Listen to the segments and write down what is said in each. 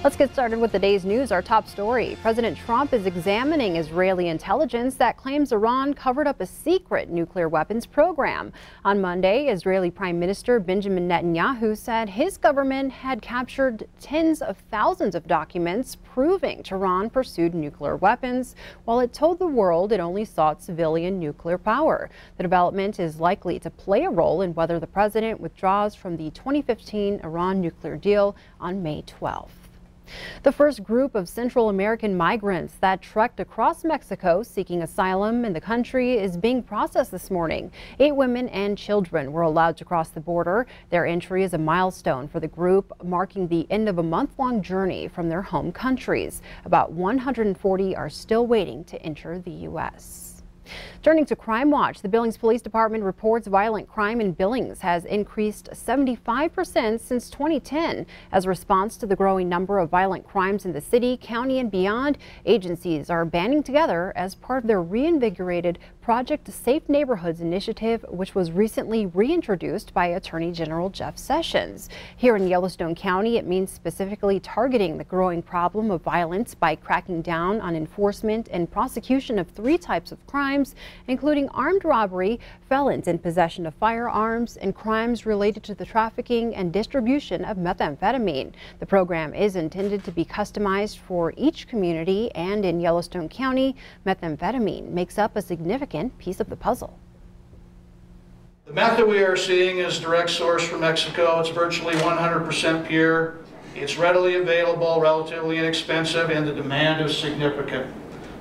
Let's get started with the day's news. Our top story. President Trump is examining Israeli intelligence that claims Iran covered up a secret nuclear weapons program. On Monday, Israeli Prime Minister Benjamin Netanyahu said his government had captured tens of thousands of documents proving Tehran pursued nuclear weapons, while it told the world it only sought civilian nuclear power. The development is likely to play a role in whether the president withdraws from the 2015 Iran nuclear deal on May 12th. The first group of Central American migrants that trekked across Mexico seeking asylum in the country is being processed this morning. 8 women and children were allowed to cross the border. Their entry is a milestone for the group, marking the end of a month-long journey from their home countries. About 140 are still waiting to enter the U.S. Turning to Crime Watch, the Billings Police Department reports violent crime in Billings has increased 75% since 2010. As a response to the growing number of violent crimes in the city, county, and beyond, agencies are banding together as part of their reinvigorated Project Safe Neighborhoods initiative, which was recently reintroduced by Attorney General Jeff Sessions. Here in Yellowstone County, it means specifically targeting the growing problem of violence by cracking down on enforcement and prosecution of 3 types of crimes, including armed robbery, felons in possession of firearms, and crimes related to the trafficking and distribution of methamphetamine. The program is intended to be customized for each community, and in Yellowstone County, methamphetamine makes up a significant piece of the puzzle. The meth that we are seeing is direct source from Mexico. It's virtually 100% pure. It's readily available, relatively inexpensive, and the demand is significant.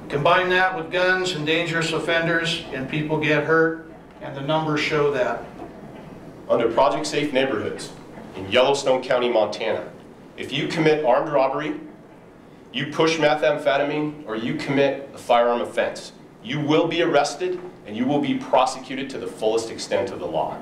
Combine that with guns and dangerous offenders, and people get hurt, and the numbers show that. Under Project Safe Neighborhoods in Yellowstone County, Montana, if you commit armed robbery, you push methamphetamine, or you commit a firearm offense, you will be arrested and you will be prosecuted to the fullest extent of the law.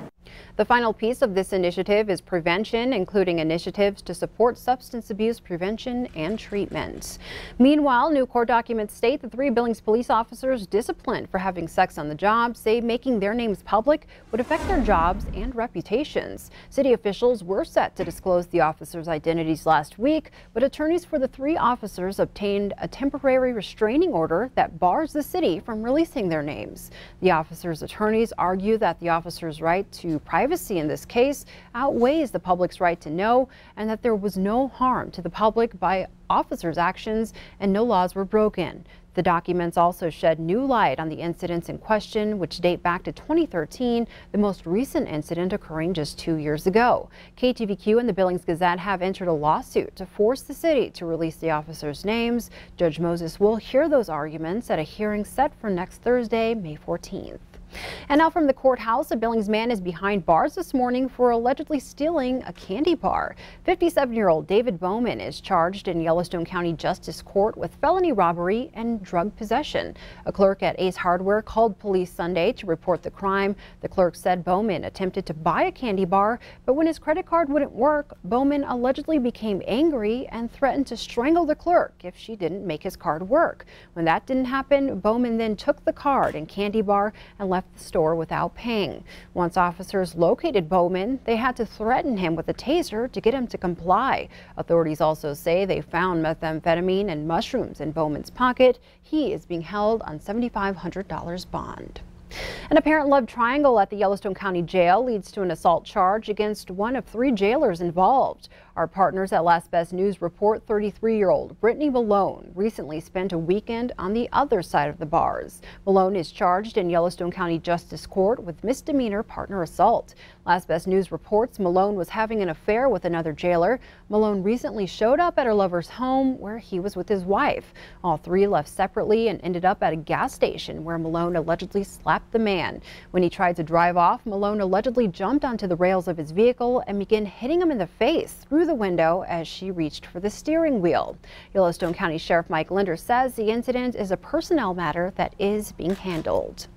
The final piece of this initiative is prevention, including initiatives to support substance abuse prevention and treatment. Meanwhile, new court documents state the 3 Billings police officers disciplined for having sex on the job say making their names public would affect their jobs and reputations. City officials were set to disclose the officers' identities last week, but attorneys for the 3 officers obtained a temporary restraining order that bars the city from releasing their names. The officers' attorneys argue that the officers' right to privacy in this case outweighs the public's right to know, and that there was no harm to the public by officers' actions and no laws were broken. The documents also shed new light on the incidents in question, which date back to 2013, the most recent incident occurring just 2 years ago. KTVQ and the Billings Gazette have entered a lawsuit to force the city to release the officers' names. Judge Moses will hear those arguments at a hearing set for next Thursday, May 14th. And now from the courthouse, a Billings man is behind bars this morning for allegedly stealing a candy bar. 57-year-old David Bowman is charged in Yellowstone County Justice Court with felony robbery and drug possession. A clerk at Ace Hardware called police Sunday to report the crime. The clerk said Bowman attempted to buy a candy bar, but when his credit card wouldn't work, Bowman allegedly became angry and threatened to strangle the clerk if she didn't make his card work. When that didn't happen, Bowman then took the card and candy bar and left the store without paying. Once officers located Bowman, they had to threaten him with a taser to get him to comply. Authorities also say they found methamphetamine and mushrooms in Bowman's pocket. He is being held on $7,500 bond. An apparent love triangle at the Yellowstone County Jail leads to an assault charge against one of 3 jailers involved. Our partners at Last Best News report 33-year-old Brittany Malone recently spent a weekend on the other side of the bars. Malone is charged in Yellowstone County Justice Court with misdemeanor partner assault. Last Best News reports Malone was having an affair with another jailer. Malone recently showed up at her lover's home where he was with his wife. All 3 left separately and ended up at a gas station where Malone allegedly slapped the man. When he tried to drive off, Malone allegedly jumped onto the rails of his vehicle and began hitting him in the face through the window as she reached for the steering wheel. Yellowstone County Sheriff Mike Linder says the incident is a personnel matter that is being handled.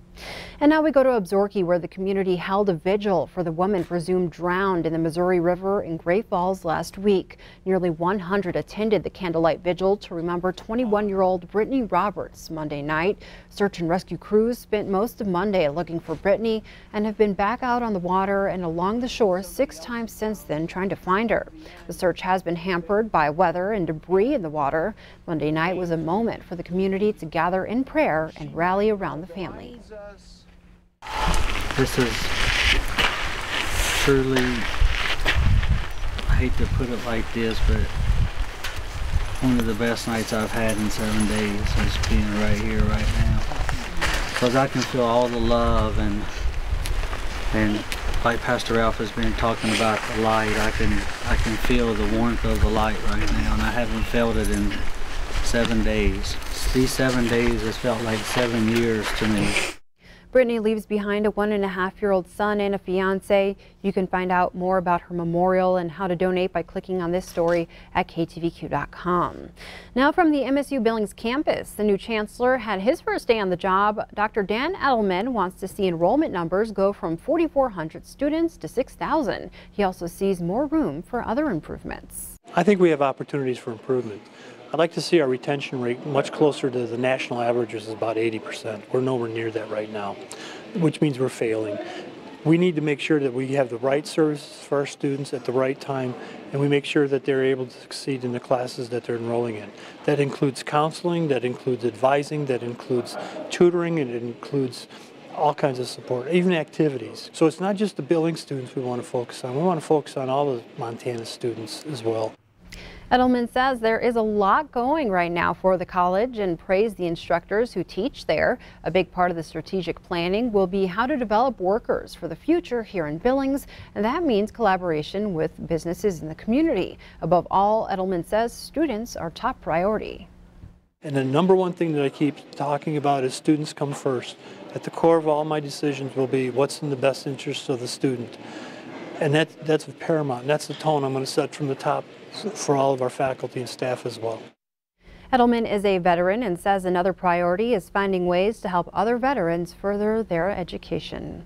And now we go to Absaroka, where the community held a vigil for the woman presumed drowned in the Missouri River in Great Falls last week. Nearly 100 attended the candlelight vigil to remember 21-year-old Brittany Roberts Monday night. Search and rescue crews spent most of Monday looking for Brittany and have been back out on the water and along the shore 6 times since then trying to find her. The search has been hampered by weather and debris in the water. Monday night was a moment for the community to gather in prayer and rally around the family. This is truly, I hate to put it like this, but one of the best nights I've had in 7 days is being right here, right now. Because I can feel all the love and like Pastor Ralph has been talking about the light, I can feel the warmth of the light right now, and I haven't felt it in 7 days. These 7 days has felt like 7 years to me. Brittany leaves behind a 1.5-year-old son and a fiance. You can find out more about her memorial and how to donate by clicking on this story at KTVQ.com. Now from the MSU Billings campus, the new chancellor had his first day on the job. Dr. Dan Edelman wants to see enrollment numbers go from 4,400 students to 6,000. He also sees more room for other improvements. I think we have opportunities for improvement. I'd like to see our retention rate much closer to the national average, which is about 80%. We're nowhere near that right now, which means we're failing. We need to make sure that we have the right services for our students at the right time, and we make sure that they're able to succeed in the classes that they're enrolling in. That includes counseling, that includes advising, that includes tutoring, and it includes all kinds of support, even activities. So it's not just the Billings students we want to focus on. We want to focus on all the Montana students as well. Edelman says there is a lot going right now for the college and praised the instructors who teach there. A big part of the strategic planning will be how to develop workers for the future here in Billings, and that means collaboration with businesses in the community. Above all, Edelman says students are top priority. And the number one thing that I keep talking about is students come first. At the core of all my decisions will be what's in the best interest of the student. And that's paramount. And that's the tone I'm going to set from the top for all of our faculty and staff as well. Edelman is a veteran and says another priority is finding ways to help other veterans further their education.